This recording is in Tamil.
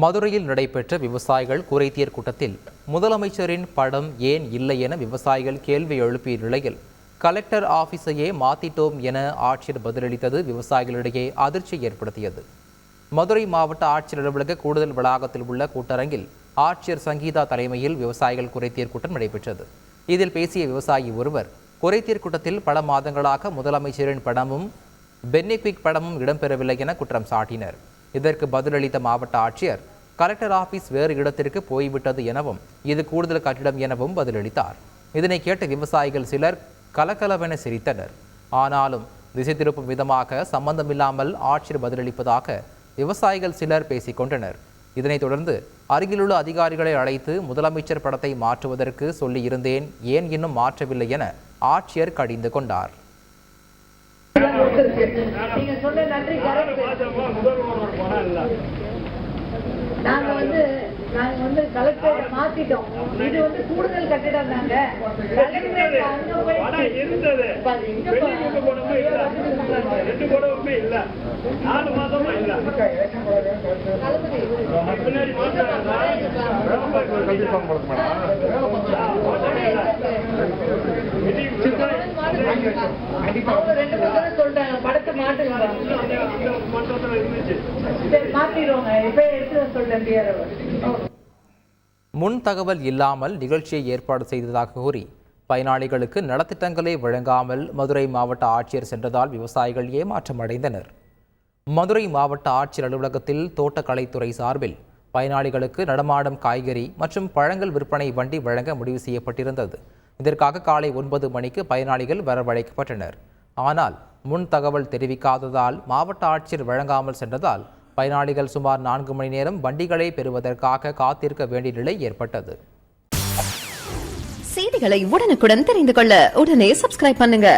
மதுரையில் நடைபெற்ற விவசாயிகள் குறைதீர் கூட்டத்தில் முதலமைச்சரின் படம் ஏன் இல்லை என விவசாயிகள் கேள்வி எழுப்பிய நிலையில் கலெக்டர் ஆபீஸையே மாத்திட்டோம் என ஆட்சியர் பதிலளித்தது விவசாயிகளிடையே அதிர்ச்சி ஏற்படுத்தியது. மதுரை மாவட்ட ஆட்சியர் அலுவலக கூடுதல் வளாகத்தில் உள்ள கூட்டரங்கில் ஆட்சியர் சங்கீதா தலைமையில் விவசாயிகள் குறைதீர் கூட்டம் நடைபெற்றது. இதில் பேசிய விவசாயி ஒருவர், குறைதீர் கூட்டத்தில் பல மாதங்களாக முதலமைச்சரின் படமும் பென்னிக்விக் படமும் இடம்பெறவில்லை என குற்றம் சாட்டினர். இதற்கு பதிலளித்த மாவட்ட ஆட்சியர், கலெக்டர் ஆபீஸ் வேறு இடத்திற்கு போய்விட்டது எனவும் இது கூடுதல் கட்டிடம் எனவும் பதிலளித்தார். இதனை கேட்ட விவசாயிகள் சிலர் கலகலவென சிரித்தனர். ஆனாலும் திசை திருப்பும் விதமாக சம்பந்தமில்லாமல் ஆட்சியர் பதிலளிப்பதாக விவசாயிகள் சிலர் பேசிக் கொண்டனர். இதனைத் தொடர்ந்து அருகிலுள்ள அதிகாரிகளை அழைத்து முதலமைச்சர் படத்தை மாற்றுவதற்கு சொல்லியிருந்தேன், ஏன் இன்னும் மாற்றவில்லை என ஆட்சியர் கடிந்து கொண்டார். நாங்க வந்து கலெக்டர் மாத்திட்டோம். இது வந்து கூடுதல் கட்டிடம் தாங்க. சொல்றாங்க படத்தை முன் தகவல் இல்லாமல் நிகழ்ச்சியை ஏற்பாடு செய்ததாக கூறி பயனாளிகளுக்கு நலத்திட்டங்களை வழங்காமல் மதுரை மாவட்ட ஆட்சியர் சென்றதால் விவசாயிகள் ஏமாற்றம் அடைந்தனர். மதுரை மாவட்ட ஆட்சியர் அலுவலகத்தில் தோட்டக்கலைத்துறை சார்பில் பயனாளிகளுக்கு நடமாடும் காய்கறி மற்றும் பழங்கள் விற்பனை வண்டி வழங்க முடிவு செய்யப்பட்டிருந்தது. இதற்காக காலை 9 மணிக்கு பயனாளிகள் வரவழைக்கப்பட்டனர். ஆனால் முன் தகவல் தெரிவிக்காததால் மாவட்ட ஆட்சியர் வழங்காமல் சென்றதால் பயனாளிகள் சுமார் 4 மணி நேரம் வண்டிகளை பெறுவதற்காக காத்திருக்க வேண்டிய நிலை ஏற்பட்டது. செய்திகளை உடனுக்குடன் தெரிந்து கொள்ள உடனே சப்ஸ்கிரைப் பண்ணுங்க.